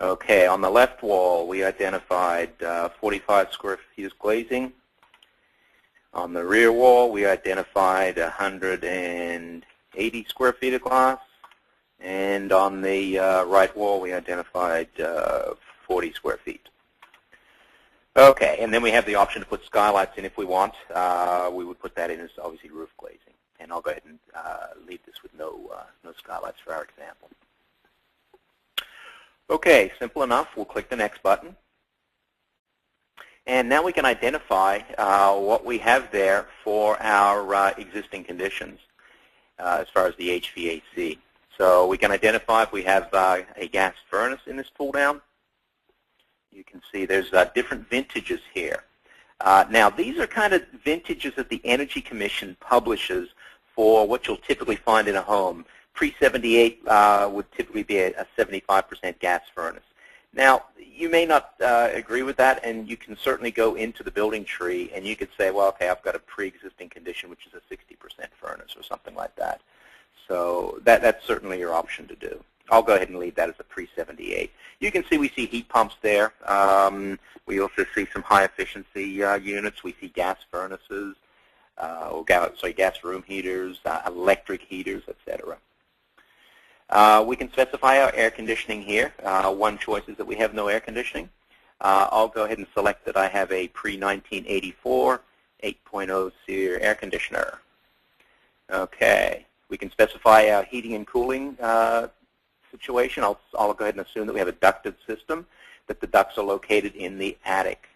Okay, on the left wall, we identified 45 square feet of glazing. On the rear wall, we identified 180 square feet of glass. And on the right wall, we identified 40 square feet. Okay, and then we have the option to put skylights in if we want. We would put that in as obviously roof glazing. And I'll go ahead and leave this with no skylights for our example. Okay, simple enough. We'll click the next button. And now we can identify what we have there for our existing conditions as far as the HVAC. So we can identify if we have a gas furnace in this pull down. You can see there's different vintages here. Now these are kind of vintages that the Energy Commission publishes for what you'll typically find in a home. Pre-78 would typically be a 75% gas furnace. Now, you may not agree with that, and you can certainly go into the building tree, and you could say, well, okay, I've got a pre-existing condition, which is a 60% furnace or something like that. So that's certainly your option to do. I'll go ahead and leave that as a pre-78. You can see we see heat pumps there. We also see some high-efficiency units. We see gas furnaces, gas room heaters, electric heaters, etc. We can specify our air conditioning here. One choice is that we have no air conditioning. I'll go ahead and select that I have a pre-1984 8.0 SEER air conditioner. Okay. We can specify our heating and cooling situation. I'll go ahead and assume that we have a ducted system, that the ducts are located in the attic.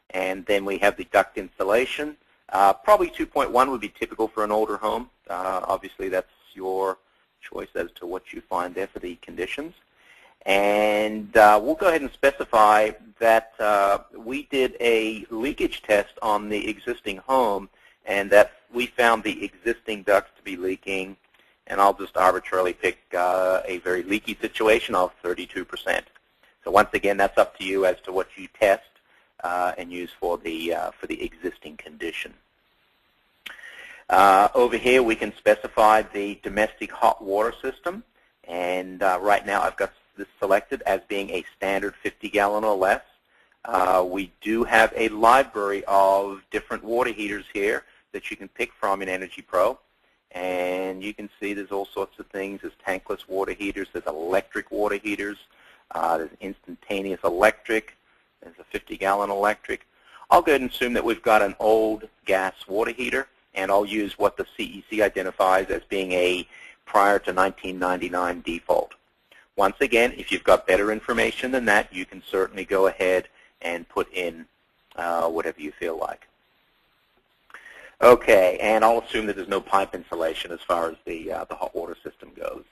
And then we have the duct insulation. Probably 2.1 would be typical for an older home. Obviously, that's your choice as to what you find there for the conditions. And we'll go ahead and specify that we did a leakage test on the existing home and that we found the existing ducts to be leaking, and I'll just arbitrarily pick a very leaky situation of 32%. So once again, that's up to you as to what you test and use for the existing condition. Over here, we can specify the domestic hot water system, and right now I've got this selected as being a standard 50-gallon or less. We do have a library of different water heaters here that you can pick from in EnergyPro, and you can see there's all sorts of things. There's tankless water heaters, there's electric water heaters, there's instantaneous electric, there's a 50-gallon electric. I'll go ahead and assume that we've got an old gas water heater, and I'll use what the CEC identifies as being a prior to 1999 default. Once again, if you've got better information than that, you can certainly go ahead and put in whatever you feel like. Okay, and I'll assume that there's no pipe insulation as far as the hot water system goes.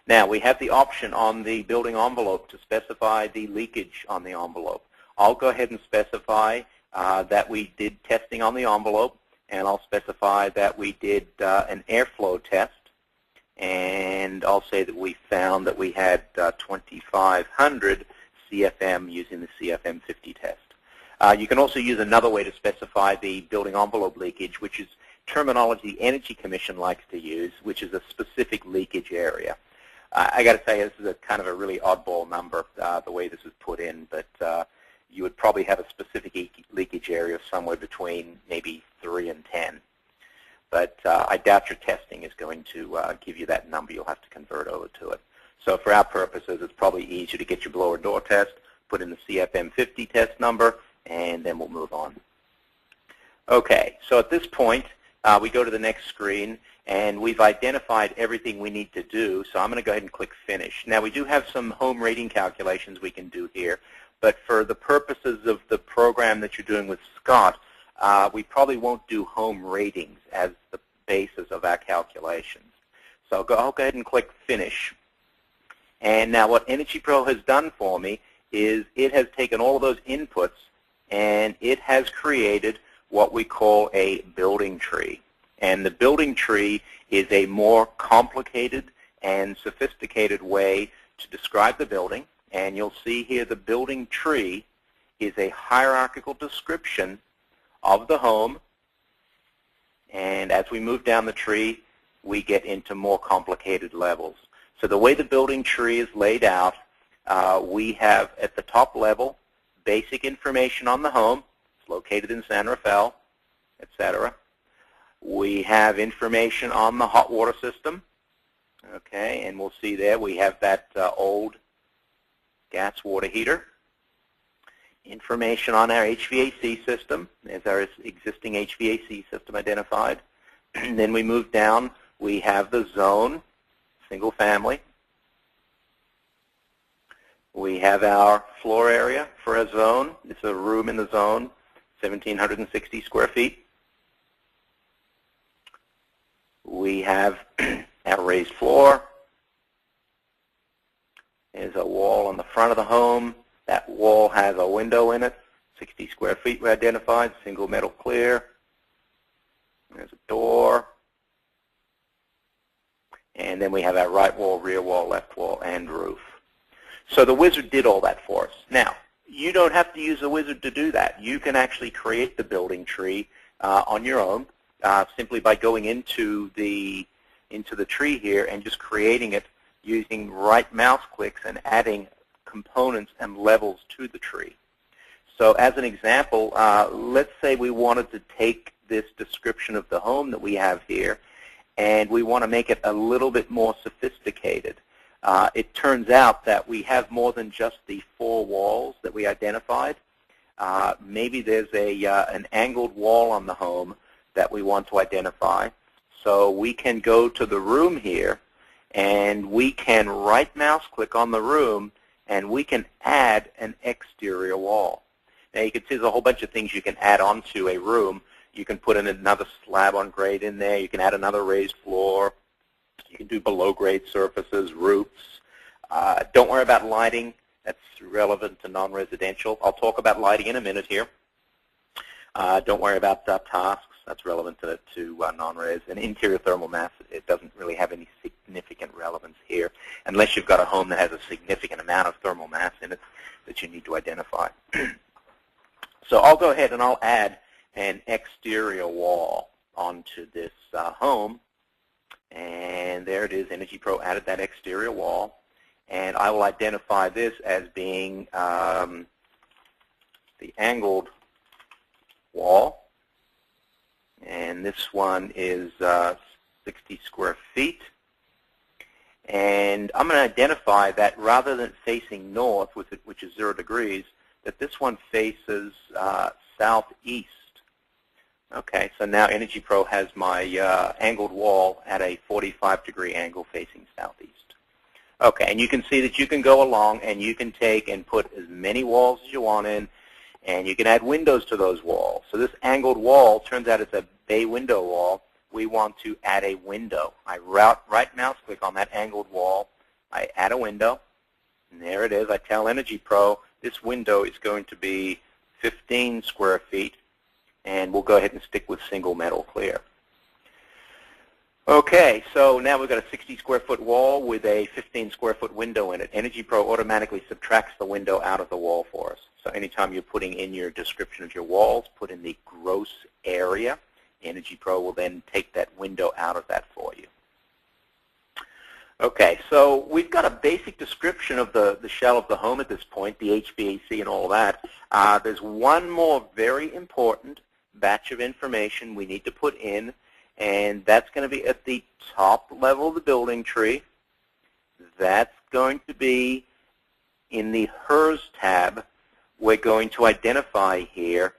Now, we have the option on the building envelope to specify the leakage on the envelope. I'll go ahead and specify that we did testing on the envelope, and I'll specify that we did an airflow test, and I'll say that we found that we had 2,500 CFM using the CFM50 test. You can also use another way to specify the building envelope leakage, which is terminology the Energy Commission likes to use, which is a specific leakage area. I got to say, this is a kind of a really oddball number, the way this is put in, but you would probably have a specific leakage area somewhere between maybe 3 and 10. But I doubt your testing is going to give you that number. You'll have to convert over to it. So for our purposes, it's probably easier to get your blower door test, put in the CFM50 test number, and then we'll move on. Okay, so at this point, we go to the next screen, and we've identified everything we need to do, so I'm going to go ahead and click Finish. Now, we do have some home rating calculations we can do here, but for the purposes of the program that you're doing with Scott, we probably won't do home ratings as the basis of our calculations. So I'll go ahead and click Finish. And now what EnergyPro has done for me is it has taken all of those inputs and it has created what we call a building tree. And the building tree is a more complicated and sophisticated way to describe the building. And you'll see here the building tree is a hierarchical description of the home. And as we move down the tree, we get into more complicated levels. So the way the building tree is laid out, we have at the top level basic information on the home. It's located in San Rafael, etc. We have information on the hot water system. Okay, and we'll see there we have that old gas water heater. Information on our HVAC system. There's our existing HVAC system identified. And then we move down. We have the zone, single family. We have our floor area for a zone. It's a room in the zone, 1,760 square feet. We have our raised floor. There's a wall on the front of the home. That wall has a window in it, 60 square feet we identified, single metal clear. There's a door. And then we have our right wall, rear wall, left wall, and roof. So the wizard did all that for us. Now, you don't have to use a wizard to do that. You can actually create the building tree on your own simply by going into the tree here and just creating it using right mouse clicks and adding components and levels to the tree. So as an example, let's say we wanted to take this description of the home that we have here and we want to make it a little bit more sophisticated. It turns out that we have more than just the 4 walls that we identified. Maybe there's an angled wall on the home that we want to identify. So we can go to the room here and we can right mouse click on the room and we can add an exterior wall. Now you can see there's a whole bunch of things you can add onto a room. You can put in another slab on grade in there. You can add another raised floor. You can do below grade surfaces, roofs. Don't worry about lighting. That's relevant to non-residential. I'll talk about lighting in a minute here. Don't worry about tasks. That's relevant to non-res. And interior thermal mass, it doesn't really have any significant relevance here unless you've got a home that has a significant amount of thermal mass in it that you need to identify. So I'll go ahead and I'll add an exterior wall onto this home. And there it is. EnergyPro added that exterior wall. And I will identify this as being the angled wall. And this one is 60 square feet. And I'm going to identify that rather than facing north, which is 0 degrees, that this one faces southeast. Okay, so now EnergyPro has my angled wall at a 45-degree angle facing southeast. Okay, and you can see that you can go along and you can take and put as many walls as you want in, and you can add windows to those walls. So this angled wall, turns out it's a bay window wall. We want to add a window. I right mouse click on that angled wall. I add a window, and there it is. I tell EnergyPro this window is going to be 15 square feet, and we'll go ahead and stick with single metal clear. Okay, so now we've got a 60 square foot wall with a 15 square foot window in it. EnergyPro automatically subtracts the window out of the wall for us. So anytime you're putting in your description of your walls, put in the gross area. EnergyPro will then take that window out of that for you. Okay, so we've got a basic description of the shell of the home at this point, the HVAC and all that. There's one more very important batch of information we need to put in, and that's going to be at the top level of the building tree. That's going to be in the HERS tab. We're going to identify here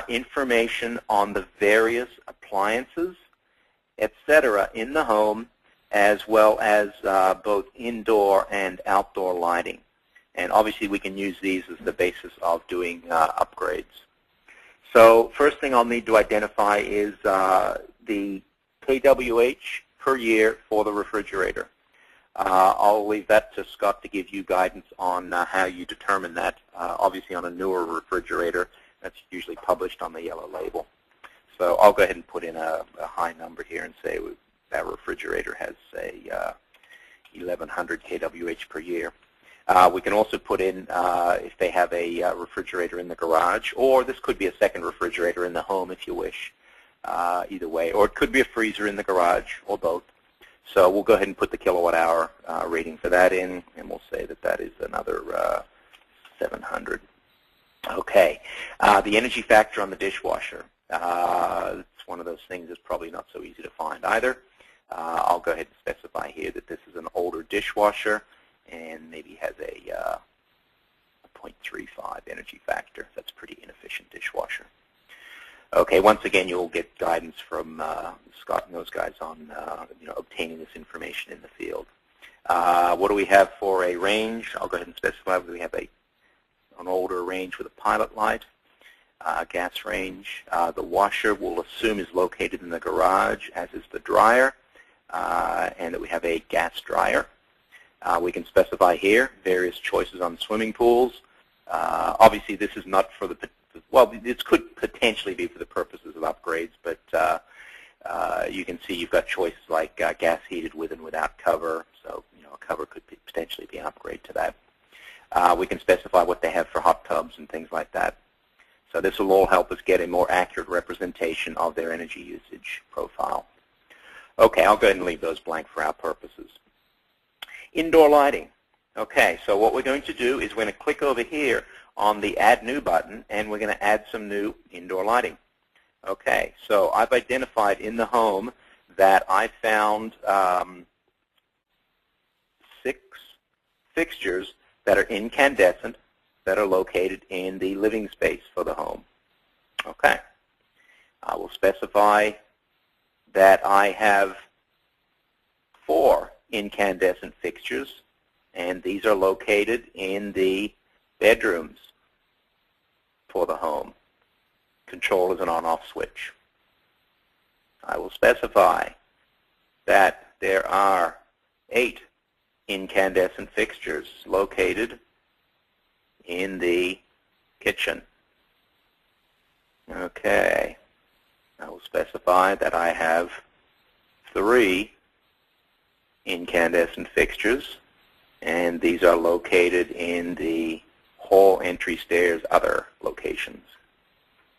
information on the various appliances, etc., in the home, as well as both indoor and outdoor lighting. And obviously we can use these as the basis of doing upgrades. So first thing I'll need to identify is the kWh per year for the refrigerator. I'll leave that to Scott to give you guidance on how you determine that. Obviously on a newer refrigerator, that's usually published on the yellow label. So I'll go ahead and put in a high number here and say that refrigerator has, say, 1,100 kWh per year. We can also put in if they have a refrigerator in the garage, or this could be a second refrigerator in the home if you wish, either way. Or it could be a freezer in the garage, or both. So we'll go ahead and put the kilowatt hour rating for that in, and we'll say that that is another 700. Okay, the energy factor on the dishwasher. It's one of those things that's probably not so easy to find either. I'll go ahead and specify here that this is an older dishwasher and maybe has a 0.35 energy factor. That's a pretty inefficient dishwasher. Okay, once again, you'll get guidance from Scott and those guys on obtaining this information in the field. What do we have for a range? I'll go ahead and specify whether we have an older range with a pilot light, gas range. The washer we'll assume is located in the garage, as is the dryer, and that we have a gas dryer. We can specify here various choices on swimming pools. Obviously, this is not for the, well, this could potentially be for the purposes of upgrades, but you can see you've got choices like gas heated with and without cover, so a cover could potentially be an upgrade to that. We can specify what they have for hot tubs and things like that. So this will all help us get a more accurate representation of their energy usage profile. Okay, I'll go ahead and leave those blank for our purposes. Indoor lighting. Okay, so what we're going to do is we're going to click over here on the Add New button, and we're going to add some new indoor lighting. Okay, so I've identified in the home that I found 6 fixtures that are incandescent that are located in the living space for the home. Okay, I will specify that I have 4 incandescent fixtures, and these are located in the bedrooms for the home. Control is an on-off switch. I will specify that there are 8 incandescent fixtures located in the kitchen. Okay. I will specify that I have 3 incandescent fixtures, and these are located in the hall, entry, stairs, other locations.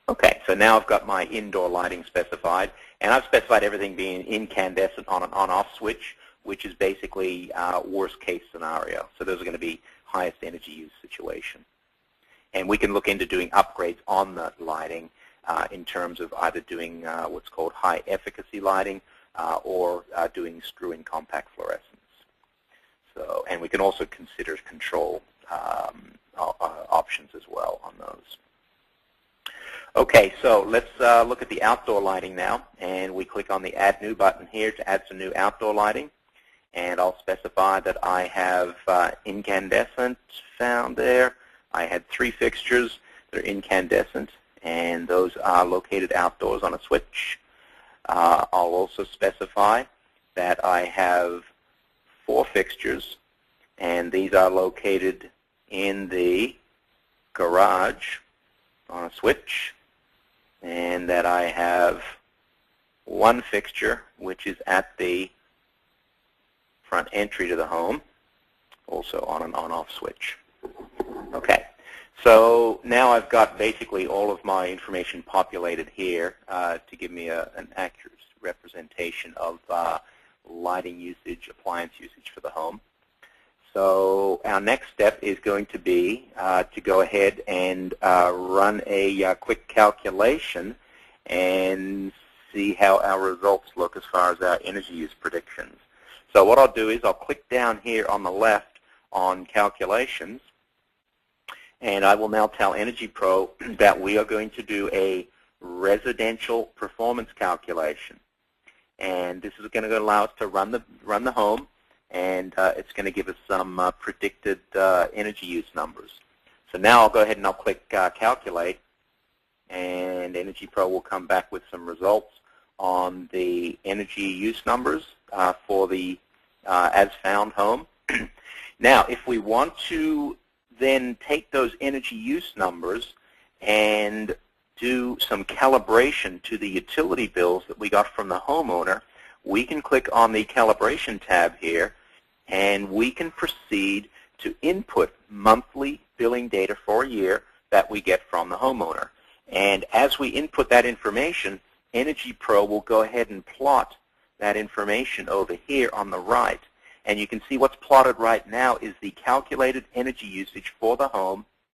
Okay, so now I've got my indoor lighting specified, and I've specified everything being incandescent on an on-off switch, which is basically worst case scenario. So those are going to be highest energy use situation. And we can look into doing upgrades on the lighting in terms of either doing what's called high efficacy lighting or doing screw-in compact fluorescence. So, and we can also consider control options as well on those. Okay, so let's look at the outdoor lighting now, and we click on the Add New button here to add some new outdoor lighting. And I'll specify that I have incandescent found there. I had 3 fixtures that are incandescent, and those are located outdoors on a switch. I'll also specify that I have 4 fixtures, and these are located in the garage on a switch, and that I have 1 fixture which is at the front entry to the home, also on an on-off switch. Okay, so now I've got basically all of my information populated here to give me an accurate representation of lighting usage, appliance usage for the home. So our next step is going to be to go ahead and run a quick calculation and see how our results look as far as our energy use predictions. So what I'll do is I'll click down here on the left on Calculations, and I will now tell EnergyPro that we are going to do a residential performance calculation. And this is going to allow us to run the home, and it's going to give us some predicted energy use numbers. So now I'll go ahead and I'll click Calculate, and EnergyPro will come back with some results on the energy use numbers for the as found home. Now, if we want to then take those energy use numbers and do some calibration to the utility bills that we got from the homeowner, we can click on the Calibration tab here, and we can proceed to input monthly billing data for a year that we get from the homeowner. And as we input that information, EnergyPro will go ahead and plot that information over here on the right. And you can see what's plotted right now is the calculated energy usage for the home